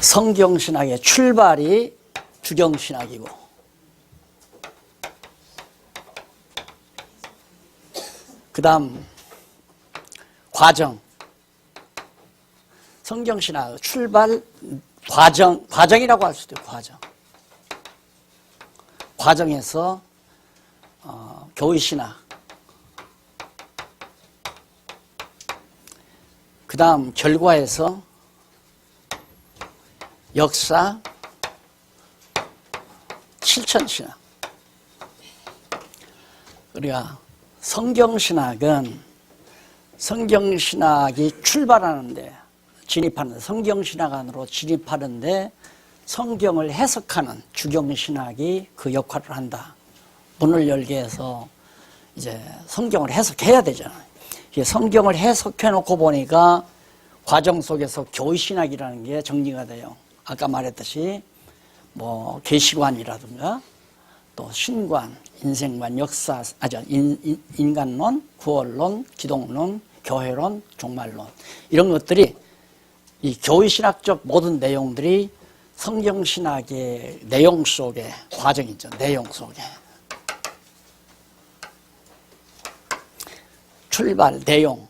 성경신학의 출발이 주경신학이고, 그 다음 과정, 성경신학 출발 과정이라고 할 수도 있고, 과정에서 교회신학, 그 다음 결과에서 역사, 실천신학. 우리가 성경신학은 성경신학이 출발하는데, 진입하는, 성경신학 안으로 진입하는데 성경을 해석하는 주경신학이 그 역할을 한다. 문을 열게 해서 이제 성경을 해석해야 되잖아요. 성경을 해석해 놓고 보니까 과정 속에서 교회신학이라는 게 정리가 돼요. 아까 말했듯이 뭐 계시관이라든가 또 신관, 인생관, 역사, 인간론, 구원론, 기독론, 교회론, 종말론, 이런 것들이 이 교회신학적 모든 내용들이 성경신학의 내용 속에, 과정이죠. 내용 속에. 출발, 내용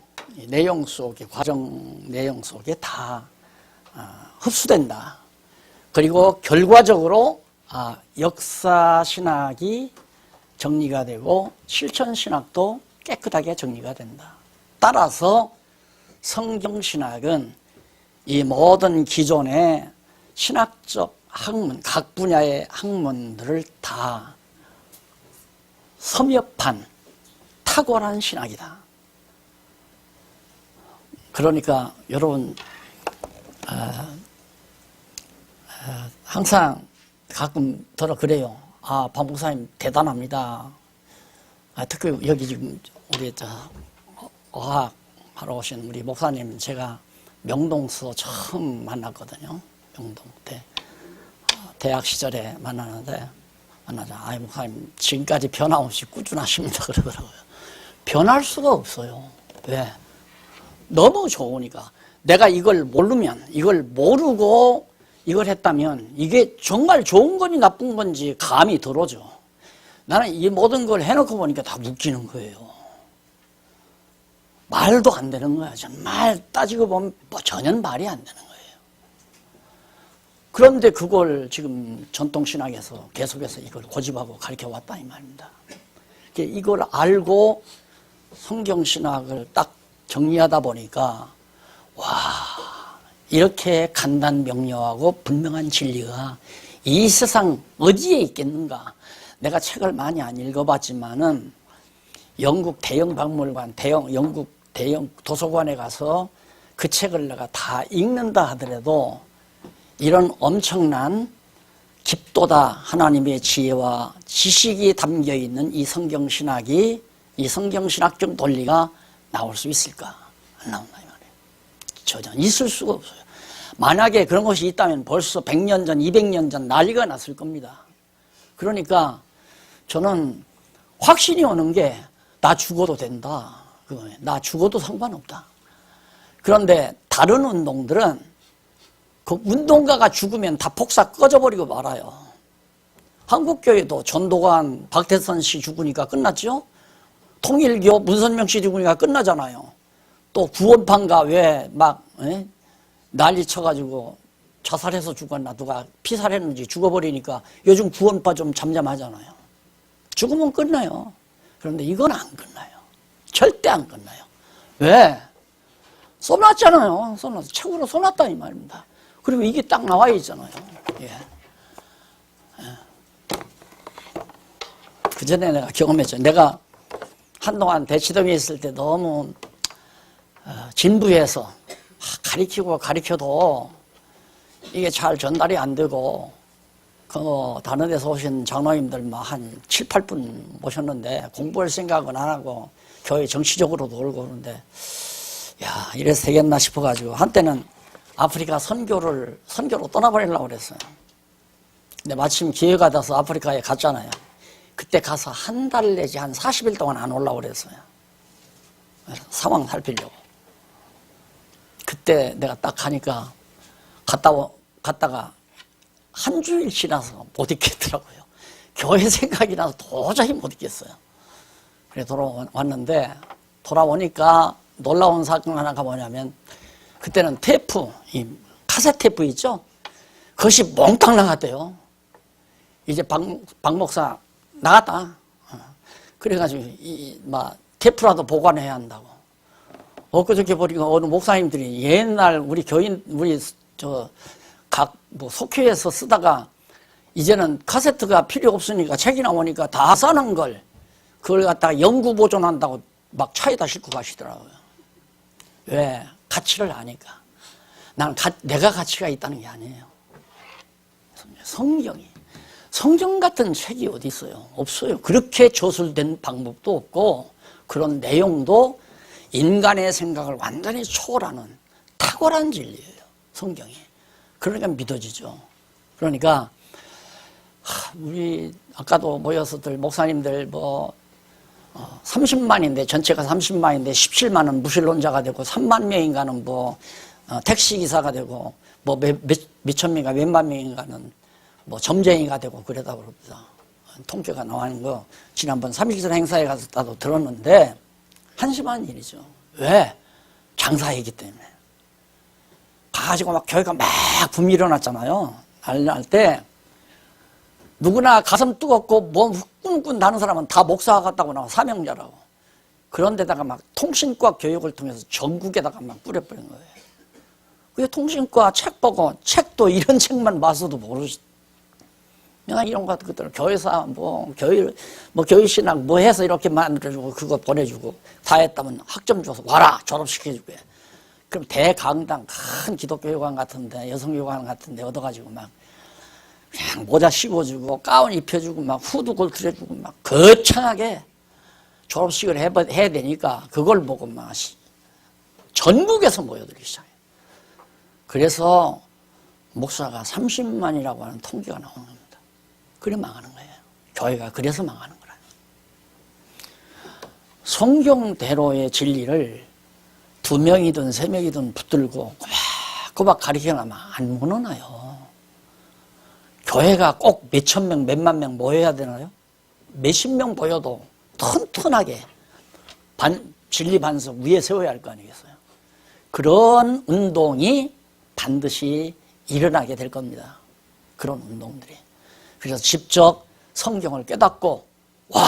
속에, 과정 내용 속에 다 흡수된다. 그리고 결과적으로 역사신학이 정리가 되고 실천신학도 깨끗하게 정리가 된다. 따라서 성경신학은 이 모든 기존의 신학적 학문, 각 분야의 학문들을 다 섭렵한 탁월한 신학이다. 그러니까 여러분 항상 가끔 들어 그래요. 박 목사님 대단합니다. 특히 여기 지금 우리 어학하러 오신 우리 목사님 제가 명동서 처음 만났거든요. 명동 대학 시절에 만나자. 목사님 지금까지 변함없이 꾸준하십니다. 그러더라고요. 변할 수가 없어요. 왜? 너무 좋으니까. 내가 이걸 모르면, 이걸 모르고 이걸 했다면 이게 정말 좋은 건지 나쁜 건지 감이 들어오죠. 나는 이 모든 걸 해놓고 보니까 다 웃기는 거예요. 말도 안 되는 거야. 정말 따지고 보면 전혀 말이 안 되는 거예요. 그런데 그걸 지금 전통신학에서 계속해서 이걸 고집하고 가르쳐 왔다 이 말입니다. 이걸 알고 성경신학을 딱 정리하다 보니까 이렇게 간단 명료하고 분명한 진리가 이 세상 어디에 있겠는가. 내가 책을 많이 안 읽어봤지만은 영국 대형 박물관, 영국 대형 도서관에 가서 그 책을 내가 다 읽는다 하더라도 이런 엄청난 깊도다 하나님의 지혜와 지식이 담겨있는 이 성경신학이, 이 성경신학적 논리가 나올 수 있을까? 안 나온다 이 말이에요. 전혀 있을 수가 없어요. 만약에 그런 것이 있다면 벌써 100년 전, 200년 전 난리가 났을 겁니다. 그러니까 저는 확신이 오는 게 나 죽어도 된다. 나 죽어도 상관없다. 그런데 다른 운동들은 그 운동가가 죽으면 다 폭삭 꺼져버리고 말아요. 한국교회도 전도관 박태선 씨 죽으니까 끝났죠? 통일교 문선명 씨 죽으니까 끝나잖아요. 또 구원파인가 왜 막 난리 쳐가지고 자살해서 죽었나 누가 피살했는지 죽어버리니까 요즘 구원파 좀 잠잠하잖아요. 죽으면 끝나요. 그런데 이건 안 끝나요. 절대 안 끝나요. 왜? 써놨잖아요. 책으로 써놨다 이 말입니다. 그리고 이게 딱 나와 있잖아요. 그 전에 내가 경험했죠. 내가 한동안 대치동에 있을 때 너무 진부해서 가르치고 가르쳐도 이게 잘 전달이 안 되고 다른 데서 오신 장로님들 한 7, 8분 모셨는데 공부할 생각은 안 하고 교회 정치적으로 놀고 그러는데 이래서 되겠나 싶어가지고 한때는 아프리카 선교로 떠나버리려고 그랬어요. 근데 마침 기회가 돼서 아프리카에 갔잖아요. 그때 가서 한 달 내지 한 40일 동안 안 올라오고 그랬어요. 상황 살피려고. 그때 내가 딱 가니까 갔다가 한 주일 지나서 못 있겠더라고요. 교회 생각이 나서 도저히 못 있겠어요. 그래 돌아왔는데, 돌아오니까 놀라운 사건 하나가 뭐냐면, 그때는 테이프, 이 카세트 테이프 있죠? 그것이 몽땅 나갔대요. 이제 박 목사 나갔다. 그래가지고 테이프라도 보관해야 한다고. 엊그저께 보니까 어느 목사님들이 옛날 우리 교인 속회에서 쓰다가 이제는 카세트가 필요 없으니까 책이 나오니까 다 써놓은 걸 그걸 갖다가 영구 보존한다고 막 차에다 싣고 가시더라고요. 왜? 가치를 아니까. 나는 내가 가치가 있다는 게 아니에요. 성경 같은 책이 어디 있어요? 없어요. 그렇게 저술된 방법도 없고 그런 내용도 인간의 생각을 완전히 초월하는 탁월한 진리예요. 성경이. 그러니까 믿어지죠. 그러니까 우리 아까도 모여서들 목사님들 30만인데 전체가 30만인데 17만은 무신론자가 되고 3만 명인가는 택시기사가 되고 몇천 명인가 몇만 명인가는 점쟁이가 되고 그러다 그럽니다. 통계가 나오는 거 지난번 3.1절 행사에 가서 나도 들었는데 한심한 일이죠. 왜? 장사이기 때문에. 가가지고 막 교회가 막 붐이 일어났잖아요. 난리 날 때 누구나 가슴 뜨겁고 몸 후끈후끈 다는 사람은 다 목사가 같다고 나와 사명자라고. 그런데다가 막 통신과 교육을 통해서 전국에다가 막 뿌려버린 거예요. 그 통신과 책 보고 책도 이런 책만 봐서도 모르지. 그냥 이런 것들 교회사 교육신학 해서 이렇게 만들어주고 그거 보내주고 다 했다면 학점 줘서 와라 졸업시켜주게. 그럼 대강당 큰 기독교회관 같은데 여성교회관 같은데 얻어가지고 막 그냥 모자 씌워주고 가운 입혀주고 막 후드 걸트려주고 막 거창하게 졸업식을 해야 되니까 그걸 보고 막 전국에서 모여들기 시작해요. 그래서 목사가 30만이라고 하는 통계가 나오는 겁니다. 그래 망하는 거예요. 교회가 그래서 망하는 거라요. 성경대로의 진리를 2명이든 3명이든 붙들고 꼬박꼬박 가르쳐나면 안 무너나요. 교회가 꼭 몇천 명, 몇만 명 모여야 되나요? 몇십 명 모여도 튼튼하게 진리 반석 위에 세워야 할 거 아니겠어요? 그런 운동이 반드시 일어나게 될 겁니다. 그런 운동들이. 그래서 직접 성경을 깨닫고 와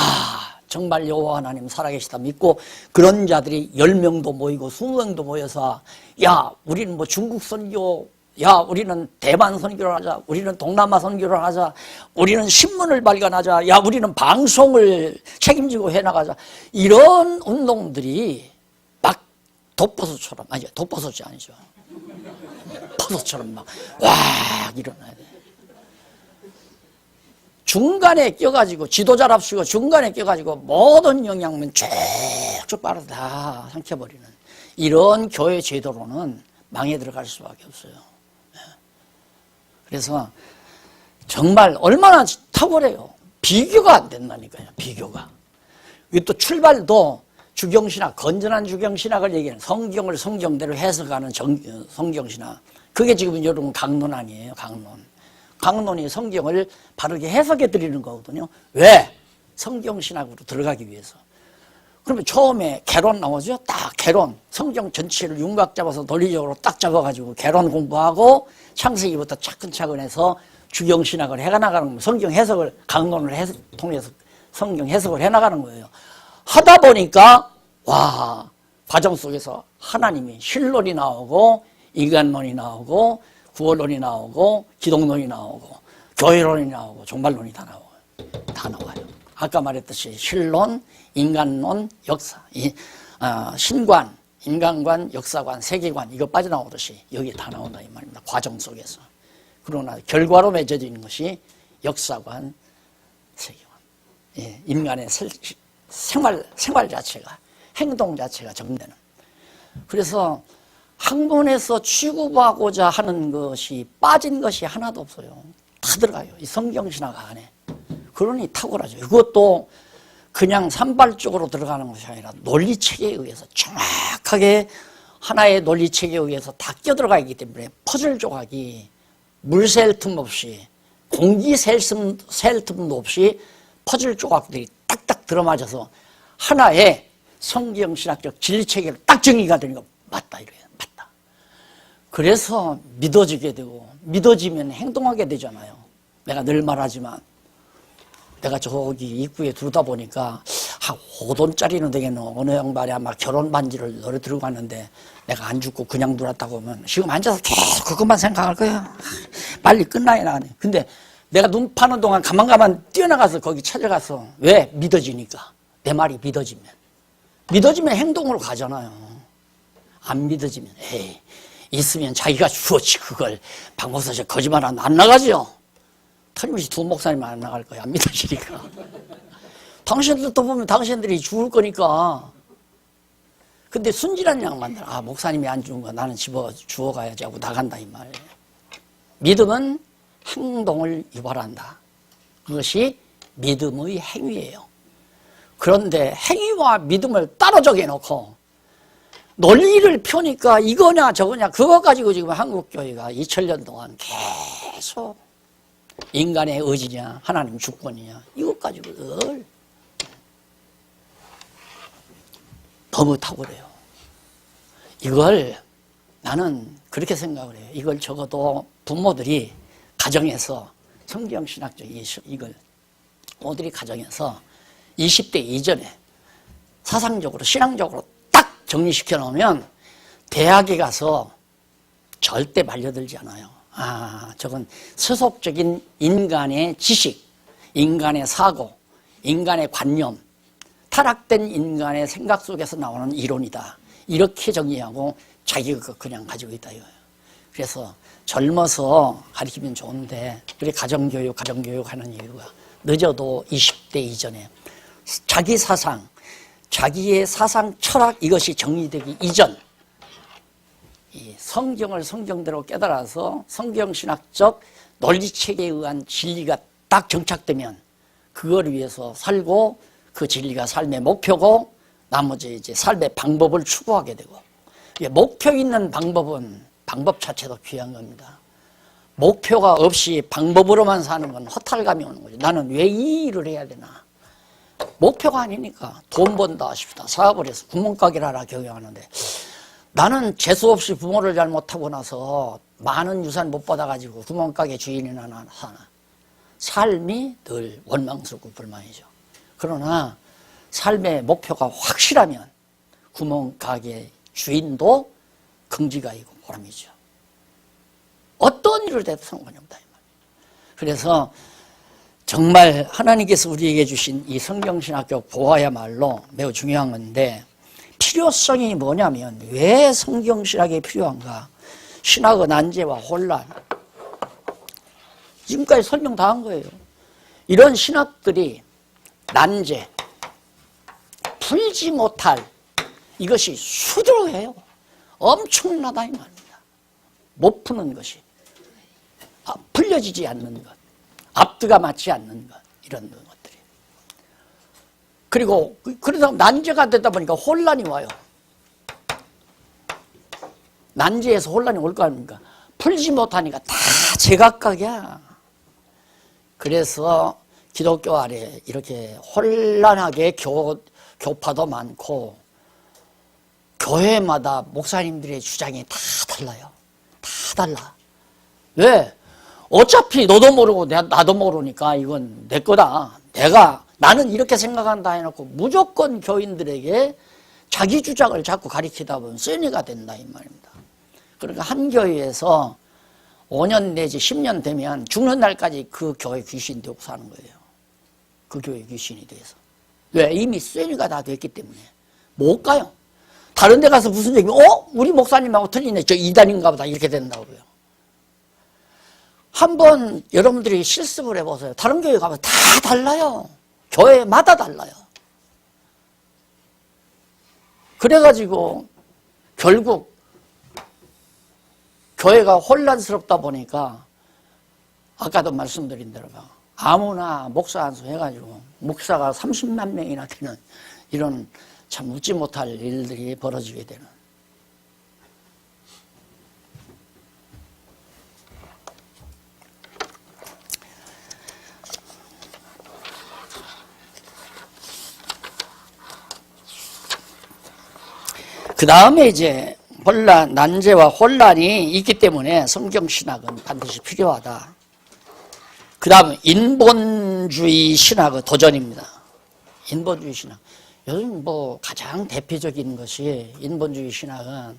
정말 여호와 하나님 살아계시다 믿고 그런 자들이 10명도 모이고 20명도 모여서 야 우리는 중국 선교 야 우리는 대만 선교를 하자 우리는 동남아 선교를 하자 우리는 신문을 발간하자 야 우리는 방송을 책임지고 해나가자 이런 운동들이 막 독버섯처럼 아니 독버섯이 아니죠 버섯처럼 막 와 일어나야 돼. 중간에 껴가지고 지도자랍시고 중간에 껴가지고 모든 영향면 쭉쭉 빨아서 다 삼켜버리는 이런 교회 제도로는 망해 들어갈 수밖에 없어요. 그래서 정말 얼마나 탁월해요. 비교가 안 된다니까요. 비교가. 이게 또 출발도 주경신학, 건전한 주경신학을 얘기하는 성경을 성경대로 해석하는 성경신학. 그게 지금 여러분 강론 아니에요. 강론이 성경을 바르게 해석해 드리는 거거든요. 왜? 성경신학으로 들어가기 위해서. 그러면 처음에 개론 나오죠? 딱 개론. 성경 전체를 윤곽 잡아서 논리적으로 딱 잡아가지고 개론 공부하고 창세기부터 차근차근 해서 주경신학을 해나가는 거예요. 성경 해석을 강론을 통해서 성경 해석을 해나가는 거예요. 하다 보니까 와 과정 속에서 하나님이 신론이 나오고 인간론이 나오고 구원론이 나오고 기독론이 나오고 교회론이 나오고 종말론이 다 나와요. 아까 말했듯이 신론, 인간론, 역사, 신관, 인간관, 역사관, 세계관 이거 빠져나오듯이 여기 다 나온다 이 말입니다. 과정 속에서. 그러나 결과로 맺어져 있는 것이 역사관, 세계관. 예, 인간의 생활 자체가 행동 자체가 정되는. 그래서 학문에서 취급하고자 하는 것이 빠진 것이 하나도 없어요. 다 들어가요. 이 성경신학 안에. 그러니 탁월하죠. 이것도 그냥 산발적으로 들어가는 것이 아니라 논리체계에 의해서 정확하게 하나의 논리체계에 의해서 다 껴들어가 있기 때문에 퍼즐 조각이 물 셀 틈 없이 공기 셀 틈도 없이 퍼즐 조각들이 딱딱 들어맞아서 하나의 성경신학적 진리체계로 딱 정리가 되는 거 맞다 이래요. 맞다. 그래서 믿어지게 되고 믿어지면 행동하게 되잖아요. 내가 늘 말하지만 내가 저기 입구에 들어다 보니까 한 5돈짜리는 되겠노. 어느 양반이 막 결혼 반지를 너를 들고 갔는데 내가 안 죽고 그냥 들어왔다고 하면 지금 앉아서 계속 그것만 생각할 거야. 빨리 끝나야 나가네. 근데 내가 눈 파는 동안 가만 뛰어나가서 거기 찾아가서 왜? 믿어지니까. 내 말이 믿어지면 행동으로 가잖아요. 안 믿어지면 에이 있으면 자기가 주었지 그걸 박 목사 저 거짓말하면 안 나가죠. 틀림없이 두 목사님만 안 나갈 거야. 안 믿어지니까. 당신들도 보면 당신들이 죽을 거니까. 근데 순진한 양반들 목사님이 안 죽은 거 나는 주워가야지 하고 나간다 이 말이에요. 믿음은 행동을 유발한다. 그것이 믿음의 행위예요. 그런데 행위와 믿음을 따로 정해놓고 논리를 펴니까 이거냐 저거냐 그거 가지고 지금 한국교회가 2000년 동안 계속 인간의 의지냐 하나님 주권이냐 이것 가지고 늘 너무 탁월해요. 이걸 나는 그렇게 생각을 해요. 이걸 적어도 부모들이 가정에서 성경신학적 이걸 부모들이 가정에서 20대 이전에 사상적으로 신앙적으로 딱 정리시켜 놓으면 대학에 가서 절대 말려들지 않아요. 저건 세속적인 인간의 지식, 인간의 사고, 인간의 관념, 타락된 인간의 생각 속에서 나오는 이론이다. 이렇게 정리하고 자기가 그냥 가지고 있다 이거예요. 그래서 젊어서 가르치면 좋은데 우리 가정교육 하는 이유가 늦어도 20대 이전에 자기 사상, 자기의 사상 철학 이것이 정리되기 이전 이 성경을 성경대로 깨달아서 성경신학적 논리체계에 의한 진리가 딱 정착되면 그걸 위해서 살고 그 진리가 삶의 목표고 나머지 이제 삶의 방법을 추구하게 되고 목표 있는 방법은 방법 자체도 귀한 겁니다. 목표가 없이 방법으로만 사는 건 허탈감이 오는 거죠. 나는 왜 이 일을 해야 되나? 목표가 아니니까 돈 번다 싶다. 사업을 해서 구멍가게를 하나 경영하는데 나는 재수없이 부모를 잘 못하고 나서 많은 유산 못 받아가지고 구멍가게 주인이나 하나 사나. 삶이 늘 원망스럽고 불만이죠. 그러나 삶의 목표가 확실하면 구멍가게 주인도 긍지가 있고 보람이죠. 어떤 일을 해도 상관이 없다. 그래서 정말 하나님께서 우리에게 주신 이 성경신학적 보화야말로 매우 중요한 건데 필요성이 뭐냐면 왜 성경신학이 필요한가? 신학의 난제와 혼란 지금까지 설명 다 한 거예요. 이런 신학들이 난제 풀지 못할 이것이 수두룩해요. 엄청나다 이 말입니다. 못 푸는 것이 풀려지지 않는 것 앞뒤가 맞지 않는 것 이런 것들이 그리고 그러다 난제가 되다 보니까 혼란이 와요. 난제에서 혼란이 올 거 아닙니까? 풀지 못하니까 다 제각각이야. 그래서 기독교 아래 이렇게 혼란하게 교파도 많고 교회마다 목사님들의 주장이 다 달라요. 다 달라. 왜? 어차피 너도 모르고 나도 모르니까 이건 내 거다. 나는 이렇게 생각한다 해놓고 무조건 교인들에게 자기 주장을 자꾸 가리키다 보면 쇠뇌가 된다 이 말입니다. 그러니까 한 교회에서 5년 내지 10년 되면 죽는 날까지 그 교회 귀신이 되고 사는 거예요. 그 교회 귀신이 돼서. 왜? 이미 쇠뇌가 다 됐기 때문에. 못 가요. 다른 데 가서 무슨 얘기면 우리 목사님하고 틀리네. 저 이단인가 보다. 이렇게 된다고요. 한번 여러분들이 실습을 해보세요. 다른 교회 가면 다 달라요. 교회마다 달라요. 그래가지고 결국 교회가 혼란스럽다 보니까 아까도 말씀드린 대로 아무나 목사 한 수 해가지고 목사가 30만 명이나 되는 이런 참 웃지 못할 일들이 벌어지게 되는. 그 다음에 이제 난제와 혼란이 있기 때문에 성경신학은 반드시 필요하다. 그 다음 인본주의 신학의 도전입니다. 인본주의 신학. 요즘 가장 대표적인 것이 인본주의 신학은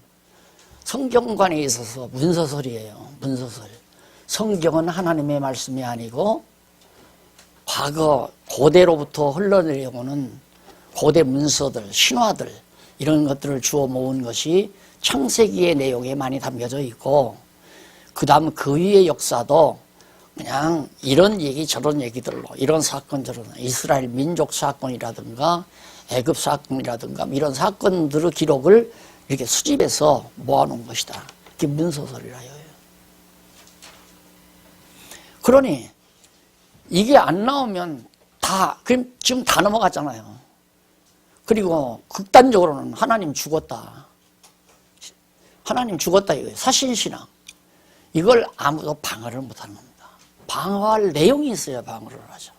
성경관에 있어서 문서설이에요. 문서설. 성경은 하나님의 말씀이 아니고 과거 고대로부터 흘러내려오는 고대 문서들, 신화들 이런 것들을 주워 모은 것이 창세기의 내용에 많이 담겨져 있고, 그 다음 그 위의 역사도 그냥 이런 얘기 저런 얘기들로, 이런 사건 저런, 이스라엘 민족 사건이라든가 애굽 사건이라든가 이런 사건들의 기록을 이렇게 수집해서 모아놓은 것이다. 그게 문서설이라 해요. 그러니 이게 안 나오면 그럼 지금 다 넘어갔잖아요. 그리고 극단적으로는 하나님 죽었다. 하나님 죽었다 이거예요. 사신신앙. 이걸 아무도 방어를 못하는 겁니다. 방어할 내용이 있어야 방어를 하죠.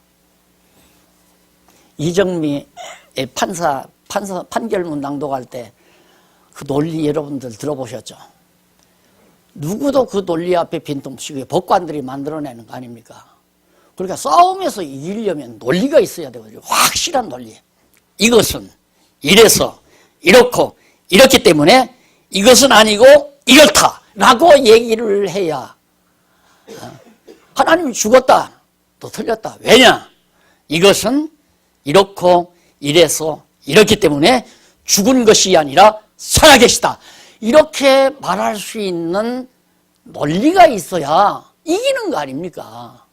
이정미 판결문 낭독할 때 그 논리 여러분들 들어보셨죠? 누구도 그 논리 앞에 빈틈없이 법관들이 만들어내는 거 아닙니까? 그러니까 싸움에서 이기려면 논리가 있어야 되거든요. 확실한 논리. 이것은 이래서 이렇고 이렇기 때문에 이것은 아니고 이렇다 라고 얘기를 해야, 하나님이 죽었다 또 틀렸다. 왜냐? 이것은 이렇고 이래서 이렇기 때문에 죽은 것이 아니라 살아계시다. 이렇게 말할 수 있는 논리가 있어야 이기는 거 아닙니까?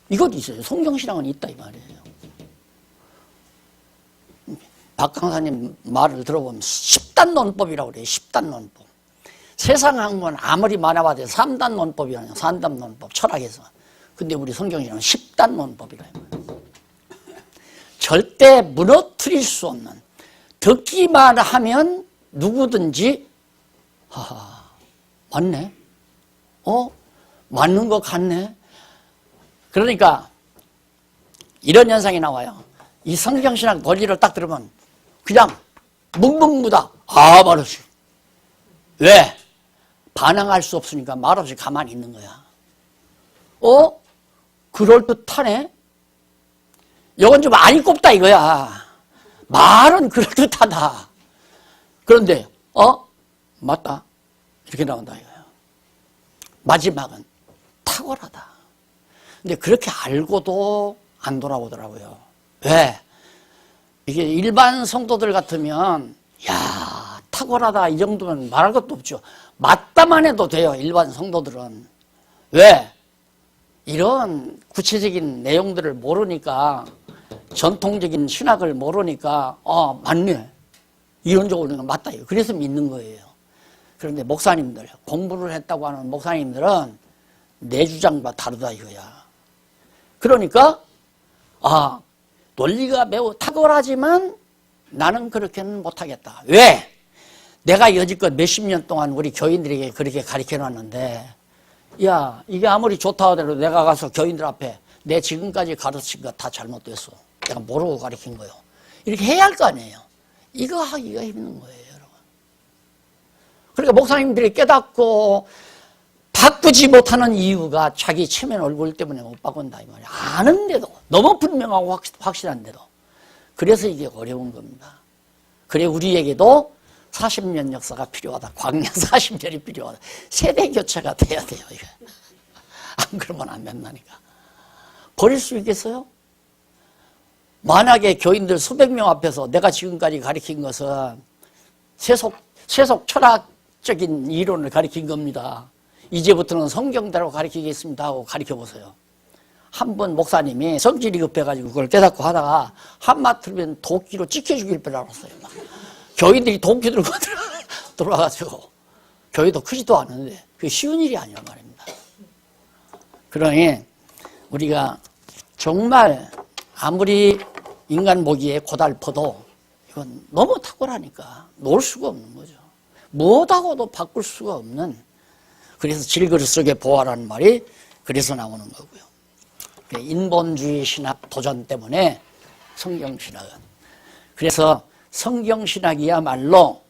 이것도 있어요. 성경신앙은 있다 이 말이에요. 박 강사님 말을 들어보면 10단 논법이라고 그래요. 10단 논법. 세상 학문 아무리 많아봐도 3단 논법이 아니야. 3단 논법 철학에서. 근데 우리 성경신앙은 10단 논법이라 해요. 절대 무너뜨릴 수 없는, 듣기만 하면 누구든지 맞네? 맞는 것 같네? 그러니까 이런 현상이 나와요. 이 성경신학 논리를 딱 들으면 그냥 묵묵무다. 말없이. 왜? 반항할 수 없으니까 말없이 가만히 있는 거야. 그럴듯하네? 이건 좀 많이 꼽다 이거야. 말은 그럴듯하다. 그런데 맞다. 이렇게 나온다 이거야. 마지막은 탁월하다. 근데 그렇게 알고도 안 돌아오더라고요. 왜? 이게 일반 성도들 같으면 탁월하다 이 정도면 말할 것도 없죠. 맞다만 해도 돼요. 일반 성도들은. 왜? 이런 구체적인 내용들을 모르니까, 전통적인 신학을 모르니까 맞네. 이론적으로는 맞다. 그래서 믿는 거예요. 그런데 목사님들, 공부를 했다고 하는 목사님들은 내 주장과 다르다 이거야. 그러니까 논리가 매우 탁월하지만 나는 그렇게는 못하겠다. 왜? 내가 여지껏 몇십 년 동안 우리 교인들에게 그렇게 가르쳐놨는데, 이게 아무리 좋다 하더라도 내가 가서 교인들 앞에 내 지금까지 가르친 거 다 잘못됐어. 내가 모르고 가르친 거요. 이렇게 해야 할 거 아니에요. 이거 하기가 힘든 거예요, 여러분. 그러니까 목사님들이 깨닫고 바꾸지 못하는 이유가 자기 체면 얼굴 때문에 못 바꾼다 이 말이에요. 아는데도, 너무 분명하고 확실한데도. 그래서 이게 어려운 겁니다. 그래 우리에게도 40년 역사가 필요하다. 광야 40년이 필요하다. 세대 교체가 돼야 돼요. 이게. 안 그러면 안 된다니까. 버릴 수 있겠어요? 만약에 교인들 수백 명 앞에서 내가 지금까지 가르친 것은 세속 철학적인 이론을 가르친 겁니다. 이제부터는 성경대로 가르치겠습니다 하고 가르쳐보세요. 한 번 목사님이 성질이 급해가지고 그걸 깨닫고 하다가 한마 틀면 도끼로 찍혀 죽일 뻔 알았어요. 교인들이 도끼 들고 들어와가지고, 교회도 크지도 않은데 그게 쉬운 일이 아니란 말입니다. 그러니 우리가 정말 아무리 인간 보기에 고달퍼도 이건 너무 탁월하니까 놓을 수가 없는 거죠. 무엇하고도 바꿀 수가 없는, 그래서 질그릇 속에 보아라는 말이 그래서 나오는 거고요. 인본주의 신학 도전 때문에 성경신학은, 그래서 성경신학이야말로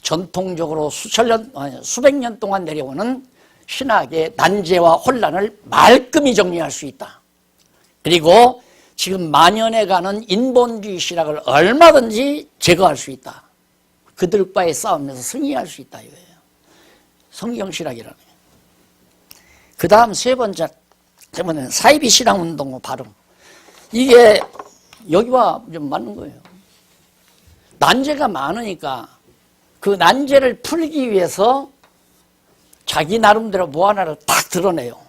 전통적으로 수백 년 동안 내려오는 신학의 난제와 혼란을 말끔히 정리할 수 있다. 그리고 지금 만연해 가는 인본주의 신학을 얼마든지 제거할 수 있다. 그들과의 싸움에서 승리할 수 있다 이거예요. 성경신학이라는 거예요. 그 다음 세 번째는 사이비 신학운동의 발음. 이게 여기와 좀 맞는 거예요. 난제가 많으니까 그 난제를 풀기 위해서 자기 나름대로 뭐 하나를 딱 드러내요.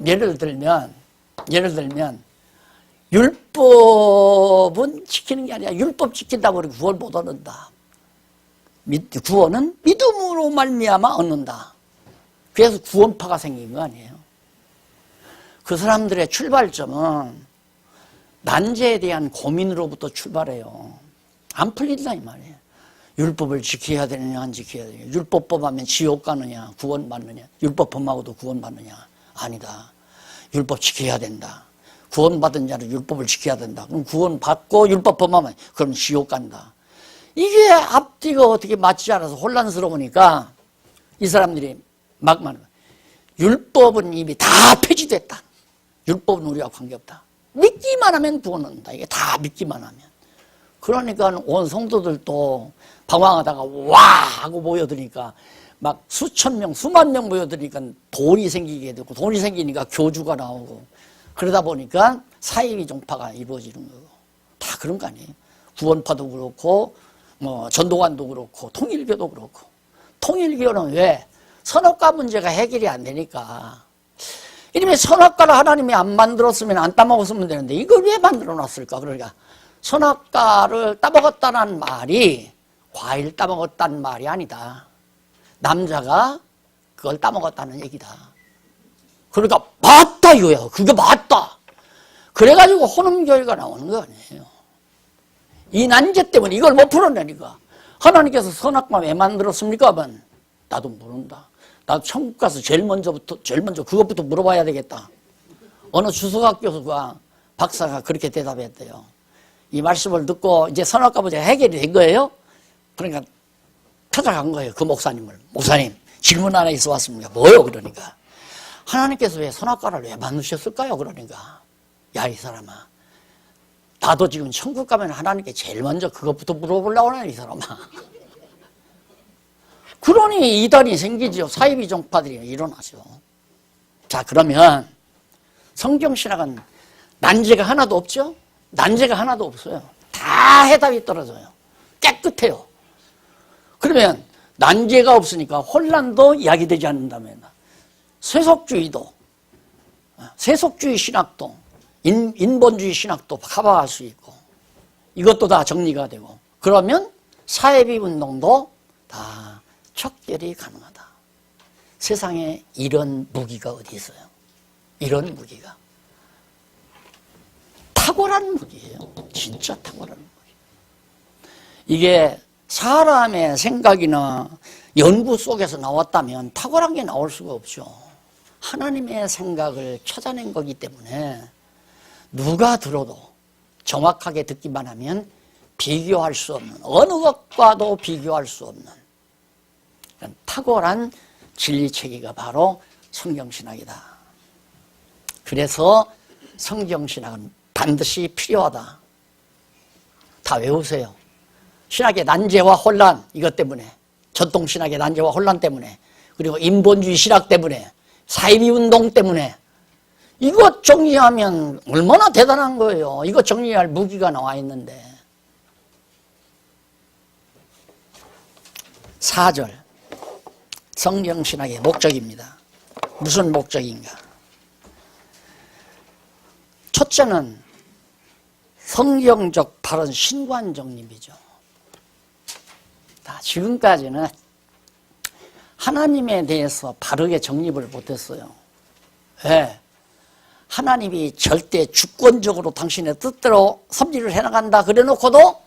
예를 들면 율법은 지키는 게 아니라 율법 지킨다고 우리 구원 못 얻는다. 구원은 믿음으로 말미암아 얻는다. 그래서 구원파가 생긴 거 아니에요. 그 사람들의 출발점은 난제에 대한 고민으로부터 출발해요. 안 풀린다 이 말이에요. 율법을 지켜야 되느냐 안 지켜야 되느냐. 율법 범하면 지옥 가느냐 구원 받느냐. 율법 범하고도 구원 받느냐. 아니다. 율법 지켜야 된다. 구원 받은 자는 율법을 지켜야 된다. 그럼 구원 받고 율법 범하면 그럼 지옥 간다. 이게 앞뒤가 어떻게 맞지 않아서 혼란스러우니까 이 사람들이 막 말하는 거예요. 율법은 이미 다 폐지됐다. 율법은 우리와 관계없다. 믿기만 하면 구원 얻는다. 이게 다 믿기만 하면. 그러니까 온 성도들도 방황하다가 와 하고 모여드니까 막 수천 명, 수만 명 모여드니까 돈이 생기게 되고 돈이 생기니까 교주가 나오고 그러다 보니까 사이비 종파가 이루어지는 거고 다 그런 거 아니에요. 구원파도 그렇고 뭐 전도관도 그렇고 통일교도 그렇고 통일교는 왜? 선악과 문제가 해결이 안 되니까 이름에 선악과를 하나님이 안 만들었으면 안 따먹었으면 되는데 이걸 왜 만들어 놨을까? 그러니까 선악과를 따먹었다는 말이 과일 따먹었다는 말이 아니다. 남자가 그걸 따먹었다는 얘기다. 그러니까 맞다 이거야. 그게 맞다. 그래가지고 혼음교회가 나오는 거 아니에요. 이 난제 때문에 이걸 못 풀어내니까 하나님께서 선악과 왜 만들었습니까? 하면 나도 모른다. 나도 천국 가서 제일 먼저 그것부터 물어봐야 되겠다. 어느 주석학 교수가 박사가 그렇게 대답했대요. 이 말씀을 듣고 이제 선악과 문제가 해결이 된 거예요. 그러니까 찾아간 거예요. 그 목사님을. 목사님 질문 하나 있어 왔습니다. 뭐요? 그러니까 하나님께서 왜 선악과를 왜 만드셨을까요? 그러니까 야 이 사람아 나도 지금 천국 가면 하나님께 제일 먼저 그것부터 물어보려고 하네 이 사람아. 그러니 이단이 생기죠. 사이비 종파들이 일어나죠. 자 그러면 성경신학은 난제가 하나도 없죠? 난제가 하나도 없어요. 다 해답이 떨어져요. 깨끗해요. 그러면 난제가 없으니까 혼란도 이야기되지 않는다면 세속주의 신학도 인본주의 신학도 커버할 수 있고 이것도 다 정리가 되고 그러면 사회비 운동도 다 척결이 가능하다. 세상에 이런 무기가 어디 있어요? 이런 무기가 탁월한 무기예요. 진짜 탁월한 무기. 이게 사람의 생각이나 연구 속에서 나왔다면 탁월한 게 나올 수가 없죠. 하나님의 생각을 찾아낸 거기 때문에 누가 들어도 정확하게 듣기만 하면 비교할 수 없는 어느 것과도 비교할 수 없는 탁월한 진리체계가 바로 성경신학이다. 그래서 성경신학은 반드시 필요하다. 다 외우세요. 신학의 난제와 혼란 이것 때문에 전통신학의 난제와 혼란 때문에 그리고 인본주의 신학 때문에 사이비운동 때문에 이것 정리하면 얼마나 대단한 거예요. 이것 정리할 무기가 나와 있는데 4절 성경신학의 목적입니다. 무슨 목적인가? 첫째는 성경적 바른 신관 정립이죠. 지금까지는 하나님에 대해서 바르게 정립을 못했어요. 왜? 하나님이 절대 주권적으로 당신의 뜻대로 섭리를 해나간다 그래놓고도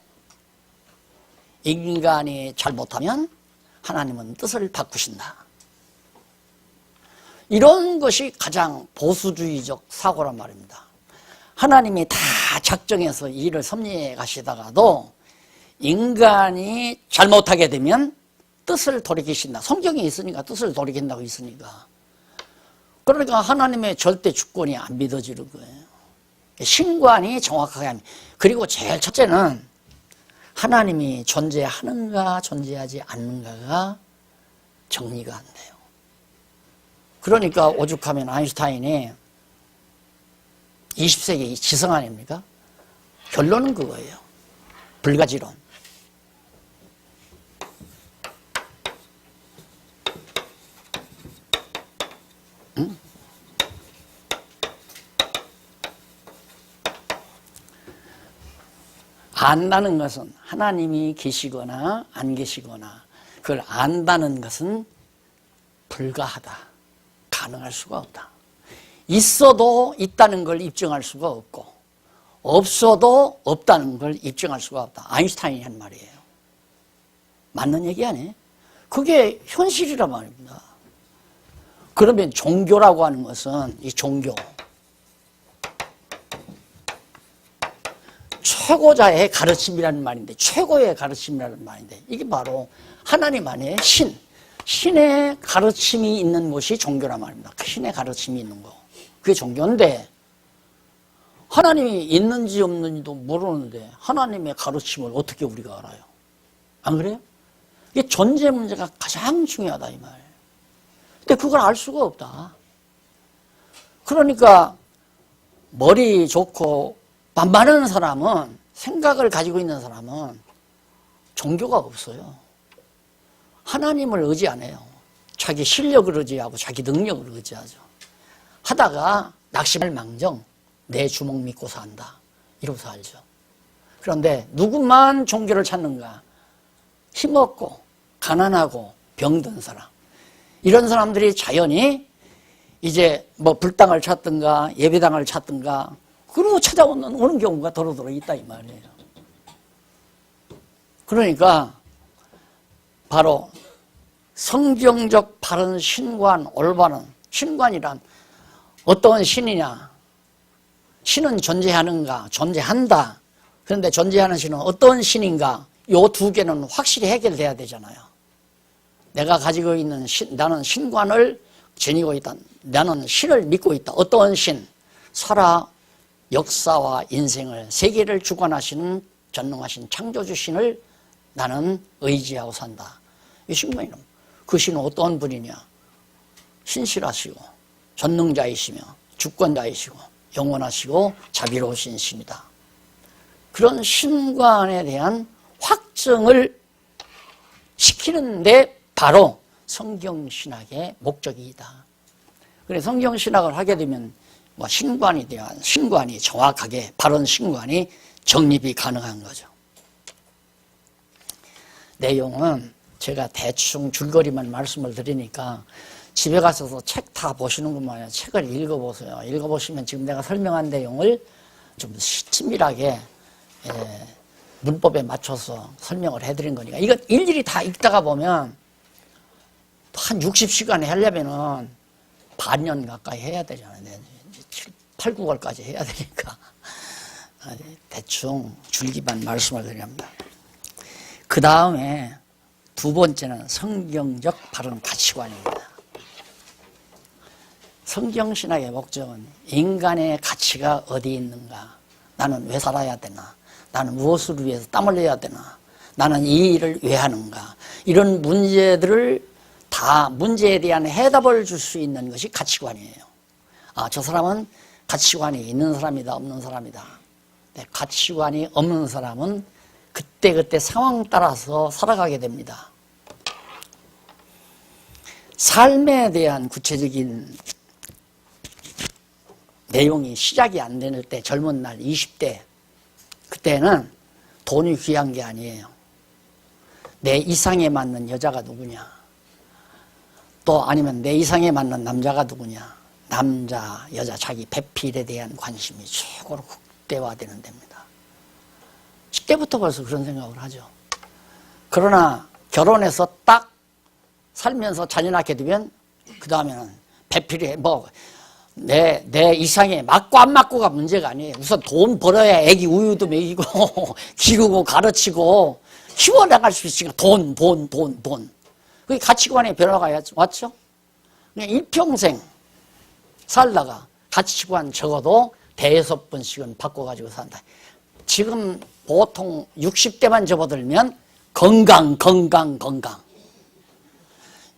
인간이 잘못하면 하나님은 뜻을 바꾸신다. 이런 것이 가장 보수주의적 사고란 말입니다. 하나님이 다 작정해서 일을 섭리해 가시다가도 인간이 잘못하게 되면 뜻을 돌이키신다. 성경에 있으니까 뜻을 돌이킨다고 있으니까. 그러니까 하나님의 절대 주권이 안 믿어지는 거예요. 신관이 정확하게 합니다. 그리고 제일 첫째는 하나님이 존재하는가 존재하지 않는가가 정리가 안 돼요. 그러니까 오죽하면 아인슈타인이 20세기 지성 아닙니까? 결론은 그거예요. 불가지론. 응? 안다는 것은 하나님이 계시거나 안 계시거나 그걸 안다는 것은 불가하다. 가능할 수가 없다. 있어도 있다는 걸 입증할 수가 없고 없어도 없다는 걸 입증할 수가 없다. 아인슈타인이 한 말이에요. 맞는 얘기 아니에요? 그게 현실이란 말입니다. 그러면 종교라고 하는 것은 이 종교 최고자의 가르침이라는 말인데 최고의 가르침이라는 말인데 이게 바로 하나님 안에 신의 가르침이 있는 곳이 종교란 말입니다. 신의 가르침이 있는 거 그게 종교인데 하나님이 있는지 없는지도 모르는데 하나님의 가르침을 어떻게 우리가 알아요? 안 그래요? 이게 존재 문제가 가장 중요하다 이 말이에요. 근데 그걸 알 수가 없다. 그러니까 머리 좋고 반반하는 사람은 생각을 가지고 있는 사람은 종교가 없어요. 하나님을 의지 안 해요. 자기 실력을 의지하고 자기 능력을 의지하죠. 하다가 낙심할 망정 내 주먹 믿고 산다 이러고서 알죠. 그런데 누구만 종교를 찾는가? 힘없고 가난하고 병든 사람 이런 사람들이 자연히 이제 뭐 불당을 찾든가 예배당을 찾든가 그러고 찾아오는 경우가 더러더러 있다 이 말이에요. 그러니까 바로 성경적 바른 신관, 올바른 신관이란 어떤 신이냐? 신은 존재하는가? 존재한다. 그런데 존재하는 신은 어떤 신인가? 요 두 개는 확실히 해결돼야 되잖아요. 내가 가지고 있는 나는 신관을 지니고 있다. 나는 신을 믿고 있다. 어떤 신? 살아 역사와 인생을 세계를 주관하시는 전능하신 창조주 신을 나는 의지하고 산다. 이 신관이란 그 신은 어떤 분이냐? 신실하시고 전능자이시며 주권자이시고 영원하시고 자비로우신 신이다. 그런 신관에 대한 확증을 시키는데 바로 성경신학의 목적이다. 그래서 성경신학을 하게 되면 뭐 신관에 대한 신관이 정확하게 바른 신관이 정립이 가능한 거죠. 내용은 제가 대충 줄거리만 말씀을 드리니까 집에 가셔서 책 다 보시는구만요. 책을 읽어보세요. 읽어보시면 지금 내가 설명한 내용을 좀 친밀하게 문법에 맞춰서 설명을 해드린 거니까 이거 일일이 다 읽다가 보면 한 60시간에 하려면은 반년 가까이 해야 되잖아요. 8, 9월까지 해야 되니까 대충 줄기만 말씀을 드립니다. 그 다음에 두 번째는 성경적 바른 가치관입니다. 성경신학의 목적은 인간의 가치가 어디 있는가? 나는 왜 살아야 되나? 나는 무엇을 위해서 땀을 흘려야 되나? 나는 이 일을 왜 하는가? 이런 문제들을 다 문제에 대한 해답을 줄 수 있는 것이 가치관이에요. 아, 저 사람은 가치관이 있는 사람이다, 없는 사람이다. 네, 가치관이 없는 사람은 그때그때 상황 따라서 살아가게 됩니다. 삶에 대한 구체적인 내용이 시작이 안 될 때, 젊은 날 20대 그때는 돈이 귀한 게 아니에요. 내 이상에 맞는 여자가 누구냐, 또 아니면 내 이상에 맞는 남자가 누구냐. 남자, 여자, 자기 배필에 대한 관심이 최고로 극대화되는 데입니다. 10대부터 벌써 그런 생각을 하죠. 그러나 결혼해서 딱 살면서 자녀 낳게 되면 그 다음에는 배필이 뭐 내 이상에 맞고 안 맞고가 문제가 아니에요. 우선 돈 벌어야 애기 우유도 먹이고 기르고 가르치고 키워나갈 수 있으니까 돈. 그게 가치관의 변화가 왔죠? 그냥 일평생 살다가 가치관 적어도 대여섯 번씩은 바꿔가지고 산다. 지금 보통 60대만 접어들면 건강.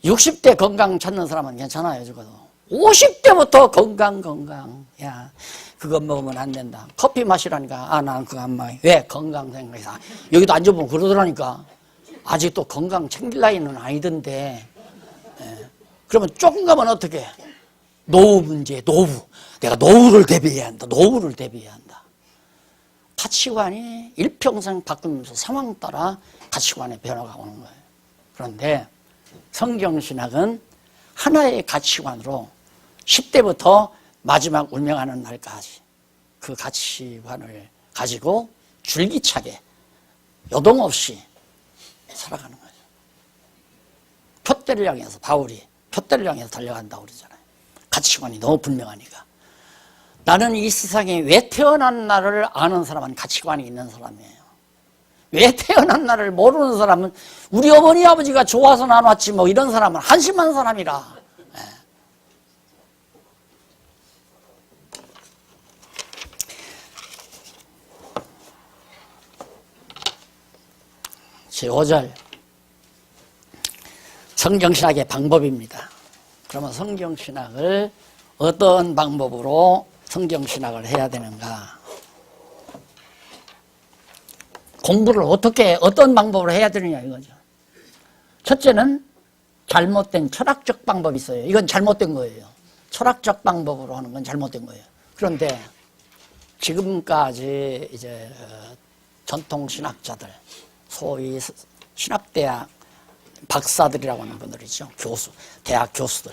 60대 건강 찾는 사람은 괜찮아요, 적어도. 50대부터 건강. 야, 그거 먹으면 안 된다. 커피 마시라니까. 아, 난 그거 안 마셔. 왜? 건강 생각해서. 여기도 앉아보면 그러더라니까. 아직도 건강 챙길 나이는 아니던데. 예. 그러면 조금 가면 어떻게 해? 노후 문제, 노후. 내가 노후를 대비해야 한다. 가치관이 일평생 바꾸면서 상황 따라 가치관의 변화가 오는 거예요. 그런데 성경신학은 하나의 가치관으로 10대부터 마지막 운명하는 날까지 그 가치관을 가지고 줄기차게 요동 없이 살아가는 거죠. 표대를 향해서 바울이 표대를 향해서 달려간다고 그러잖아요. 가치관이 너무 분명하니까. 나는 이 세상에 왜 태어난 나를 아는 사람은 가치관이 있는 사람이에요. 왜 태어난 나를 모르는 사람은 우리 어머니 아버지가 좋아서 나왔지 뭐 이런 사람은 한심한 사람이라. 제5절 성경신학의 방법입니다. 그러면 성경신학을 어떤 방법으로 성경신학을 해야 되는가? 공부를 어떤 방법으로 해야 되느냐 이거죠. 첫째는 잘못된 철학적 방법이 있어요. 이건 잘못된 거예요. 철학적 방법으로 하는 건 잘못된 거예요. 그런데 지금까지 이제 전통 신학자들, 소위 신학대학 박사들이라고 하는 분들이죠. 교수, 대학 교수들.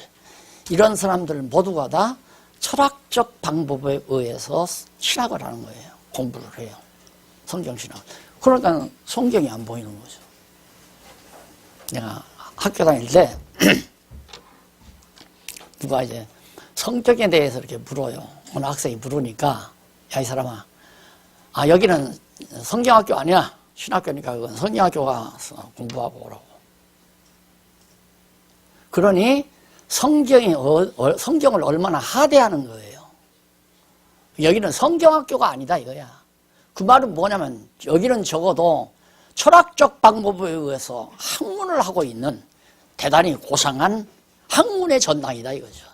이런 사람들 모두가 다 철학적 방법에 의해서 신학을 하는 거예요. 공부를 해요. 성경신학. 그러니까 성경이 안 보이는 거죠. 내가 학교 다닐 때 누가 이제 성격에 대해서 이렇게 물어요. 어느 학생이 물으니까 야, 이 사람아, 아, 여기는 성경학교 아니야. 신학교니까 그건 성경학교 가서 공부하고 오라고. 그러니 성경을 얼마나 하대하는 거예요. 여기는 성경학교가 아니다 이거야. 그 말은 뭐냐면 여기는 적어도 철학적 방법에 의해서 학문을 하고 있는 대단히 고상한 학문의 전당이다 이거죠.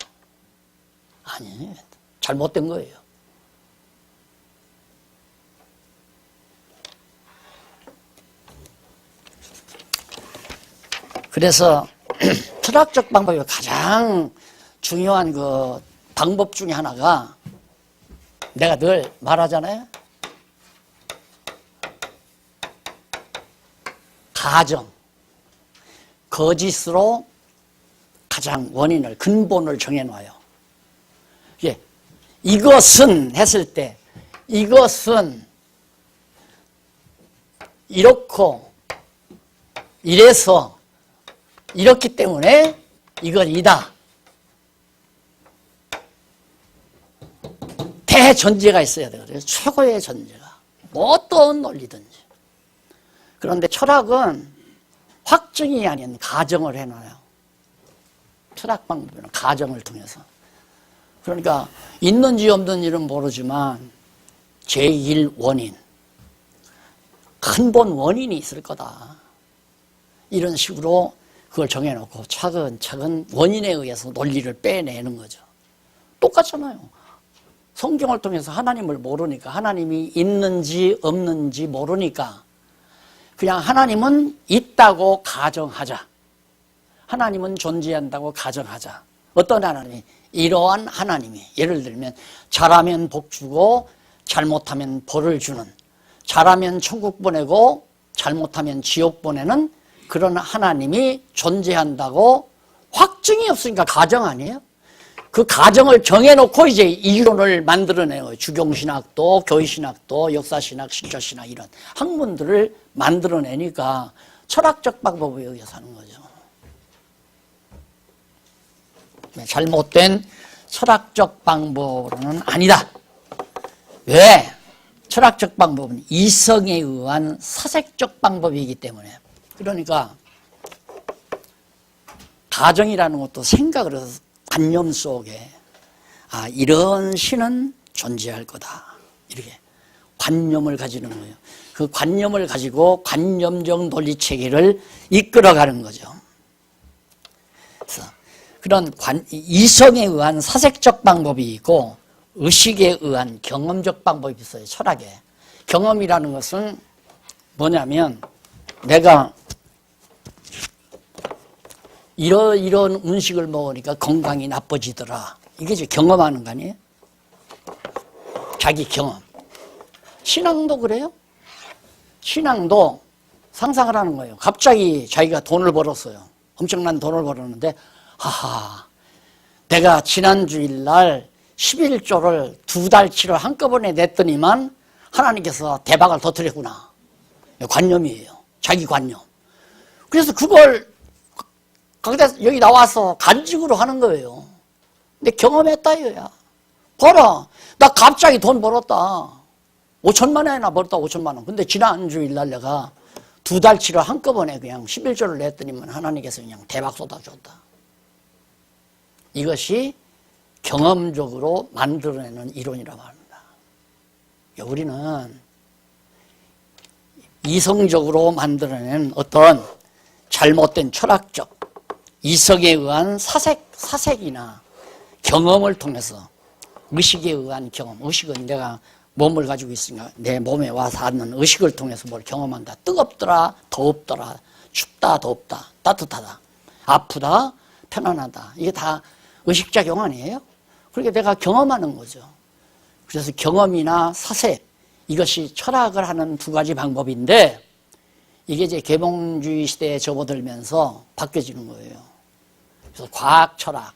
아니, 잘못된 거예요. 그래서 철학적 방법이 가장 중요한 그 방법 중에 하나가 내가 늘 말하잖아요. 가정, 거짓으로 가장 원인을, 근본을 정해놔요. 예, 이것은 했을 때 이것은 이렇고 이래서 이렇기 때문에 이건 이다. 대전제가 있어야 돼요. 최고의 전제가. 뭐 어떤 논리든지. 그런데 철학은 확증이 아닌 가정을 해놔요. 철학 방법은 가정을 통해서. 그러니까 있는지 없는지는 모르지만 제1원인, 근본 원인이 있을 거다. 이런 식으로 그걸 정해놓고 차근차근 원인에 의해서 논리를 빼내는 거죠. 똑같잖아요. 성경을 통해서 하나님을 모르니까, 하나님이 있는지 없는지 모르니까 그냥 하나님은 있다고 가정하자. 하나님은 존재한다고 가정하자. 어떤 하나님이? 이러한 하나님이. 예를 들면 잘하면 복 주고 잘못하면 벌을 주는, 잘하면 천국 보내고 잘못하면 지옥 보내는 그런 하나님이 존재한다고 확증이 없으니까 가정 아니에요? 그 가정을 정해놓고 이제 이론을 만들어내요. 주경신학도, 교회신학도, 역사신학, 실존신학 이런 학문들을 만들어내니까 철학적 방법에 의해서 하는 거죠. 잘못된 철학적 방법으로는 아니다. 왜? 철학적 방법은 이성에 의한 사색적 방법이기 때문에, 그러니까 가정이라는 것도 생각을 해서 관념 속에 이런 신은 존재할 거다, 이렇게 관념을 가지는 거예요. 그 관념을 가지고 관념적 논리체계를 이끌어가는 거죠. 그래서 그런 이성에 의한 사색적 방법이 있고 의식에 의한 경험적 방법이 있어요. 철학에. 경험이라는 것은 뭐냐면 내가 이런 음식을 먹으니까 건강이 나빠지더라, 이게 이제 경험하는 거 아니에요? 자기 경험. 신앙도 그래요. 신앙도 상상을 하는 거예요. 갑자기 자기가 돈을 벌었어요. 엄청난 돈을 벌었는데 내가 지난 주일날 11조를 2달치를 한꺼번에 냈더니만 하나님께서 대박을 터뜨렸구나. 관념이에요. 자기 관념. 그래서 그걸 거기다 여기 나와서 간직으로 하는 거예요. 근데 경험했다 이거야. 봐라, 나 갑자기 돈 벌었다. 5천만 원이나 벌었다. 5천만 원. 근데 지난 주일날 내가 2달치를 한꺼번에 그냥 11조를 냈더니만 하나님께서 그냥 대박 쏟아줬다. 이것이 경험적으로 만들어내는 이론이라고 합니다. 우리는 이성적으로 만들어낸 어떤 잘못된 철학적 이성에 의한 사색이나 경험을 통해서 의식에 의한 경험, 의식은 내가 몸을 가지고 있으니까 내 몸에 와서 닿는 의식을 통해서 뭘 경험한다. 뜨겁더라, 더웁더라, 춥다, 덥다, 따뜻하다, 아프다, 편안하다. 이게 다 의식작용 아니에요? 그러니까 내가 경험하는 거죠. 그래서 경험이나 사색, 이것이 철학을 하는 두 가지 방법인데 이게 이제 계몽주의 시대에 접어들면서 바뀌어지는 거예요. 그래서 과학 철학,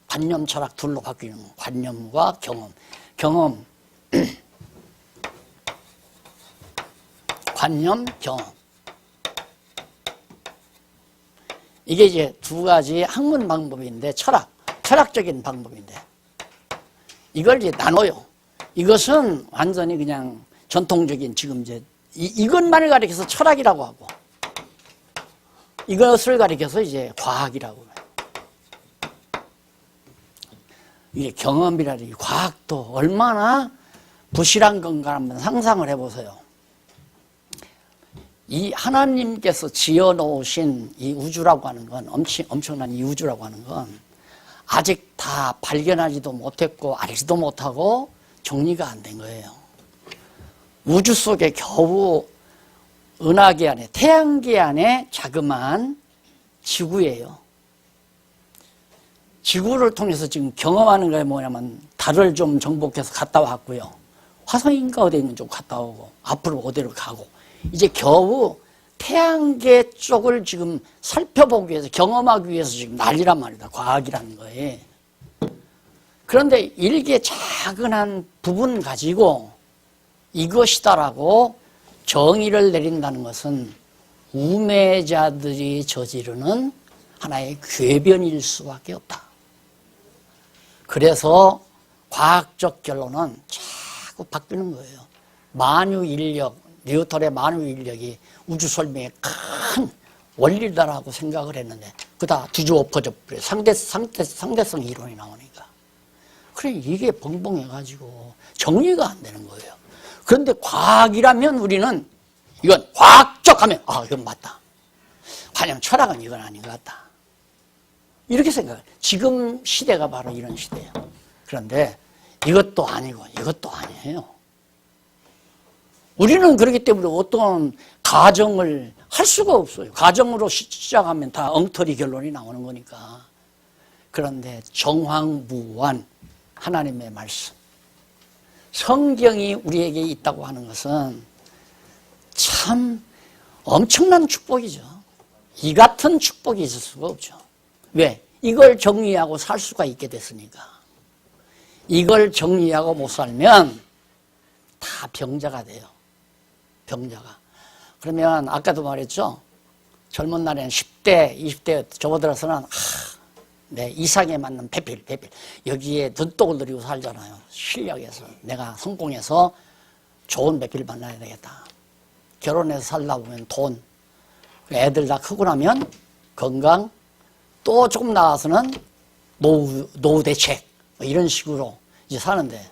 관념 철학 둘로 바뀌는 거예요. 관념과 경험. 경험, 관념, 경험. 이게 이제 두 가지 학문 방법인데 철학적인 방법인데 이걸 이제 나눠요. 이것은 완전히 그냥 전통적인 지금 이제 이것만을 가리켜서 철학이라고 하고 이것을 가리켜서 이제 과학이라고 해요. 이게 경험이라는 과학도 얼마나 부실한 건가 한번 상상을 해보세요. 이 하나님께서 지어놓으신 이 우주라고 하는 건 엄청난 이 우주라고 하는 건 아직 다 발견하지도 못했고 알지도 못하고 정리가 안 된 거예요. 우주 속에 겨우 은하계 안에 태양계 안에 자그마한 지구예요. 지구를 통해서 지금 경험하는 게 뭐냐면 달을 좀 정복해서 갔다 왔고요. 화성인가 어디 있는 쪽 갔다 오고 앞으로 어디로 가고 이제 겨우 태양계 쪽을 지금 살펴보기 위해서 경험하기 위해서 지금 난리란 말이다. 과학이라는 거에. 그런데 일개 작은 한 부분 가지고 이것이다라고 정의를 내린다는 것은 우매자들이 저지르는 하나의 궤변일 수밖에 없다. 그래서 과학적 결론은 자꾸 바뀌는 거예요. 만유인력, 뉴턴의 만유인력이 우주 설명의 큰 원리다라고 생각을 했는데 그다 뒤집어져 버려. 상대성 이론이 나오니까. 그래 이게 벙벙해가지고 정리가 안 되는 거예요. 그런데 과학이라면 우리는 이건 과학적 하면 이건 맞다. 과연 철학은 이건 아닌 것 같다. 이렇게 생각해요. 지금 시대가 바로 이런 시대예요. 그런데 이것도 아니고 이것도 아니에요. 우리는 그렇기 때문에 어떤 가정을 할 수가 없어요. 가정으로 시작하면 다 엉터리 결론이 나오는 거니까. 그런데 정황무한 하나님의 말씀, 성경이 우리에게 있다고 하는 것은 참 엄청난 축복이죠. 이 같은 축복이 있을 수가 없죠. 왜? 이걸 정리하고 살 수가 있게 됐으니까. 이걸 정리하고 못 살면 다 병자가 돼요. 병자가. 그러면 아까도 말했죠. 젊은 날에는 10대, 20대 접어들어서는 내 이상에 맞는 배필 여기에 눈독을 들이고 살잖아요. 실력에서 내가 성공해서 좋은 배필 만나야 되겠다. 결혼해서 살다 보면 돈, 애들 다 크고 나면 건강, 또 조금 나가서는 노후 대책, 뭐 이런 식으로 이제 사는데,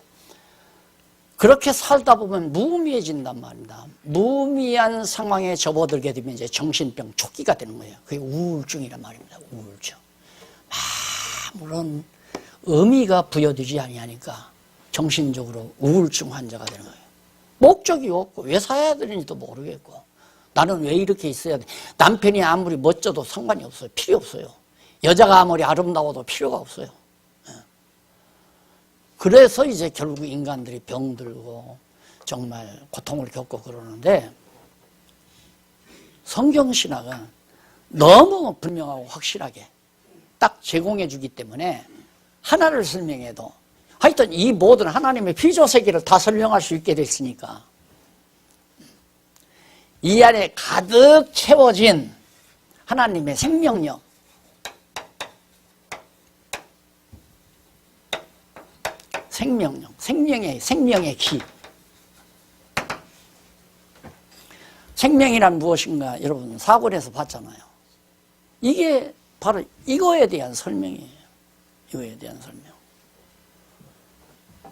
그렇게 살다 보면 무의미해진단 말입니다. 무의미한 상황에 접어들게 되면 이제 정신병 초기가 되는 거예요. 그게 우울증이란 말입니다. 우울증. 아무런 의미가 부여되지 아니하니까 정신적으로 우울증 환자가 되는 거예요. 목적이 없고 왜 살아야 되는지도 모르겠고, 나는 왜 이렇게 있어야 돼. 남편이 아무리 멋져도 상관이 없어요. 필요 없어요. 여자가 아무리 아름다워도 필요가 없어요. 그래서 이제 결국 인간들이 병들고 정말 고통을 겪고 그러는데, 성경신학은 너무 분명하고 확실하게 딱 제공해 주기 때문에 하나를 설명해도 하여튼 이 모든 하나님의 피조세계를 다 설명할 수 있게 됐으니까, 이 안에 가득 채워진 하나님의 생명력, 생명의 기. 생명이란 무엇인가 여러분 사골에서 봤잖아요. 이게 바로 이거에 대한 설명이에요. 이거에 대한 설명.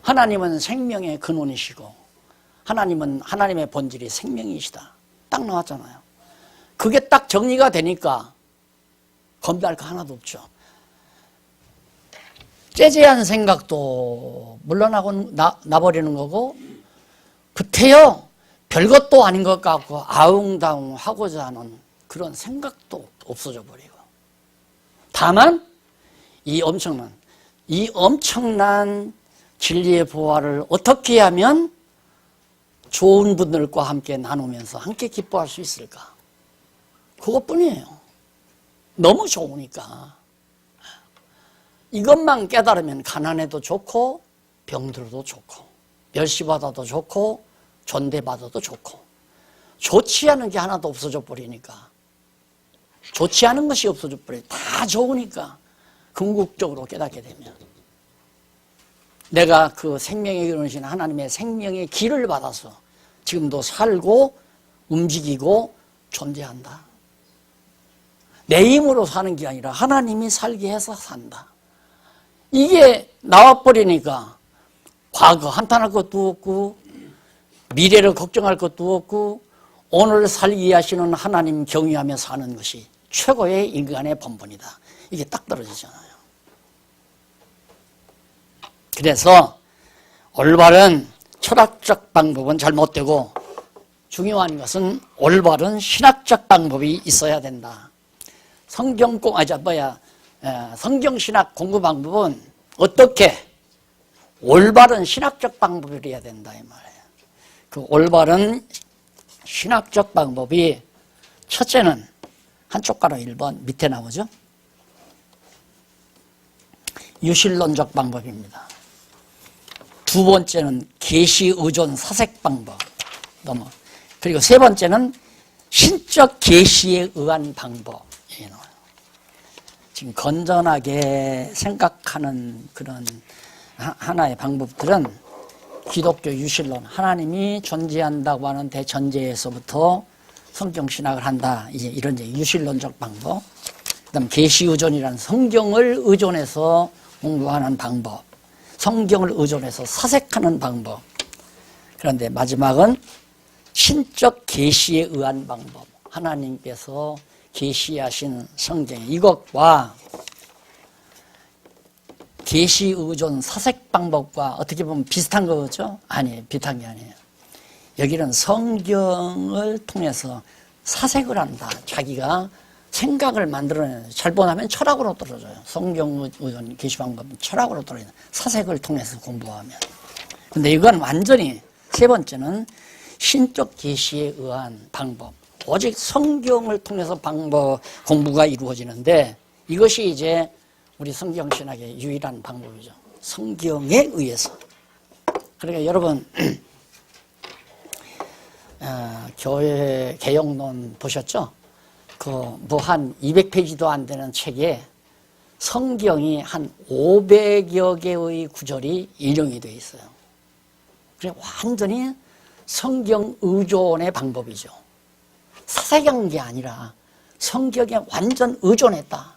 하나님은 생명의 근원이시고 하나님은 하나님의 본질이 생명이시다. 딱 나왔잖아요. 그게 딱 정리가 되니까 건배할 거 하나도 없죠. 째째한 생각도 물러나고 나버리는 거고, 그태여 별것도 아닌 것 같고 아웅다웅 하고자 하는 그런 생각도 없어져 버리고, 다만 이 엄청난 진리의 보화를 어떻게 하면 좋은 분들과 함께 나누면서 함께 기뻐할 수 있을까? 그것뿐이에요. 너무 좋으니까. 이것만 깨달으면 가난해도 좋고 병들어도 좋고 멸시받아도 좋고 존대받아도 좋고, 좋지 않은 게 하나도 없어져 버리니까, 좋지 않은 것이 없어져 버리니까 다 좋으니까 궁극적으로 깨닫게 되면 내가 그 생명의 근원이신 하나님의 생명의 기를 받아서 지금도 살고 움직이고 존재한다. 내 힘으로 사는 게 아니라 하나님이 살게 해서 산다. 이게 나와버리니까 과거 한탄할 것도 없고 미래를 걱정할 것도 없고 오늘 살게 하시는 하나님 경외하며 사는 것이 최고의 인간의 본분이다. 이게 딱 떨어지잖아요. 그래서 올바른 철학적 방법은 잘못되고 중요한 것은 올바른 신학적 방법이 있어야 된다. 성경신학 공부 방법은 어떻게 올바른 신학적 방법이어야 된다 이 말이에요. 그 올바른 신학적 방법이 첫째는 한쪽 가로 1번 밑에 나오죠. 유실론적 방법입니다. 두 번째는 계시 의존 사색 방법. 그리고 세 번째는 신적 계시에 의한 방법. 지금 건전하게 생각하는 그런 하나의 방법들은 기독교 유실론, 하나님이 존재한다고 하는 대전제에서부터 성경신학을 한다. 이제 이런 유실론적 방법. 그다음 계시 의존이라는 성경을 의존해서 공부하는 방법. 성경을 의존해서 사색하는 방법. 그런데 마지막은 신적 계시에 의한 방법. 하나님께서 계시하신 성경, 이것과 계시 의존 사색 방법과 어떻게 보면 비슷한 거죠? 아니에요. 비슷한 게 아니에요. 여기는 성경을 통해서 사색을 한다. 자기가 생각을 만들어내는, 잘못하면 철학으로 떨어져요. 성경 의존 계시 방법은 철학으로 떨어져요. 사색을 통해서 공부하면. 근데 이건 완전히 세 번째는 신적 계시에 의한 방법. 오직 성경을 통해서 공부가 이루어지는데, 이것이 이제 우리 성경신학의 유일한 방법이죠. 성경에 의해서. 그러니까 여러분 교회 개혁론 보셨죠? 한 200페이지도 안 되는 책에 성경이 한 500여 개의 구절이 인용이 되어 있어요. 그래 완전히 성경 의존의 방법이죠. 사색한 게 아니라 성경에 완전 의존했다.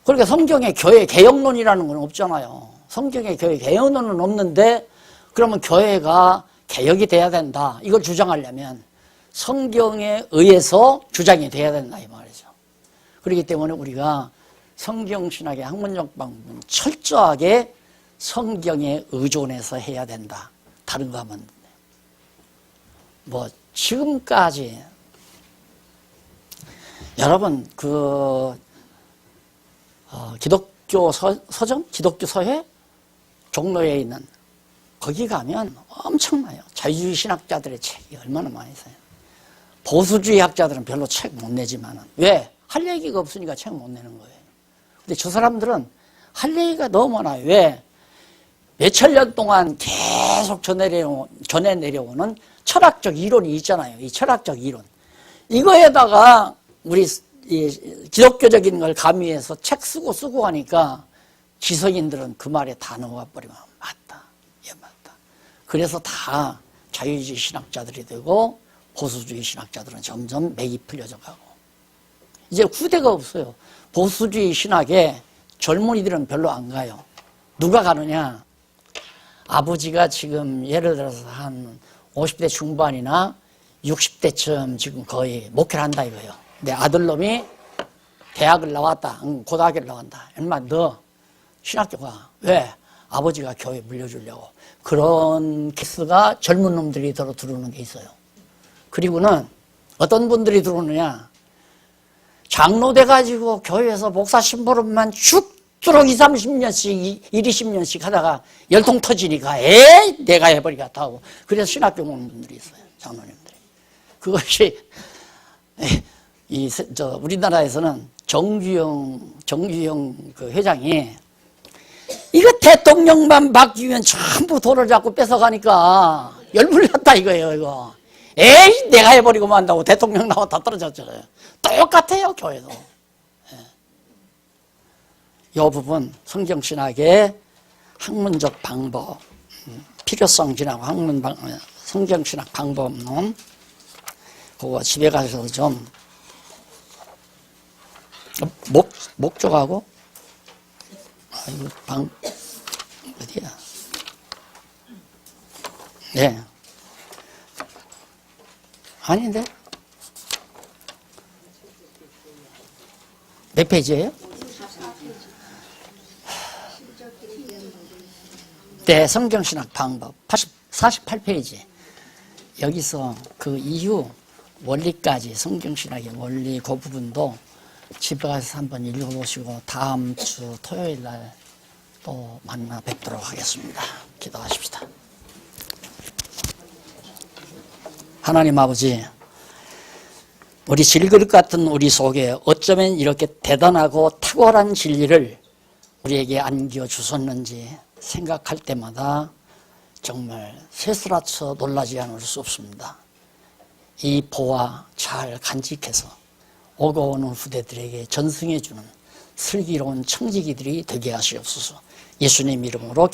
그러니까 성경에 교회 개혁론이라는 건 없잖아요. 성경에 교회 개혁론은 없는데 그러면 교회가 개혁이 돼야 된다. 이걸 주장하려면 성경에 의해서 주장이 돼야 된다 이 말이죠. 그렇기 때문에 우리가 성경신학의 학문적 방법은 철저하게 성경에 의존해서 해야 된다. 다른 거 하면 뭐 지금까지 여러분 기독교 서점, 기독교 서회 종로에 있는 거기 가면 엄청나요. 자유주의 신학자들의 책이 얼마나 많이 있어요. 보수주의 학자들은 별로 책 못 내지만은 왜? 할 얘기가 없으니까 책 못 내는 거예요. 근데 저 사람들은 할 얘기가 너무 많아요. 왜? 몇천 년 동안 계속 전해 내려오는 철학적 이론이 있잖아요. 이 철학적 이론. 이거에다가 우리 기독교적인 걸 가미해서 책 쓰고 하니까 지성인들은 그 말에 다 넣어버리면 맞다. 예, 맞다. 그래서 다 자유주의 신학자들이 되고 보수주의 신학자들은 점점 맥이 풀려져 가고 이제 후대가 없어요. 보수주의 신학에 젊은이들은 별로 안 가요. 누가 가느냐? 아버지가 지금 예를 들어서 한 50대 중반이나 60대쯤 지금 거의 목회를 한다 이거예요. 내 아들놈이 대학을 나왔다. 고등학교를 나왔다. 얼마 너 신학교 가. 왜? 아버지가 교회 물려주려고. 그런 케이스가 젊은 놈들이 들어오는 게 있어요. 그리고는 어떤 분들이 들어오느냐. 장로 돼가지고 교회에서 목사 심부름만 죽도록 20, 30년씩 20년씩 하다가 열통 터지니까 에이 내가 해버리겠다 하고 그래서 신학교 오는 분들이 있어요. 장로님들이. 그것이 우리나라에서는 정규영 그 회장이 이거 대통령만 바뀌면 전부 돈을 자꾸 뺏어가니까 열불 났다 이거예요. 이거 에이 내가 해버리고 만다고 대통령 나와 다 떨어졌잖아요. 똑같아요 교회도. 이 부분 성경신학의 학문적 방법 필요성 지나고 성경신학 방법론 그거 집에 가서 좀 목적하고 이거 어디야? 네. 아닌데? 몇 페이지예요? 네, 성경신학 방법 48페이지. 여기서 그 이후 원리까지 성경신학의 원리 그 부분도 집에 가서 한번 읽어보시고 다음 주 토요일 날 또 만나 뵙도록 하겠습니다. 기도하십시다. 하나님 아버지, 우리 질그릇 같은 우리 속에 어쩌면 이렇게 대단하고 탁월한 진리를 우리에게 안겨주셨는지 생각할 때마다 정말 새스라쳐 놀라지 않을 수 없습니다. 이 보화 잘 간직해서 오고 오는 후대들에게 전승해주는 슬기로운 청지기들이 되게 하시옵소서. 예수님 이름으로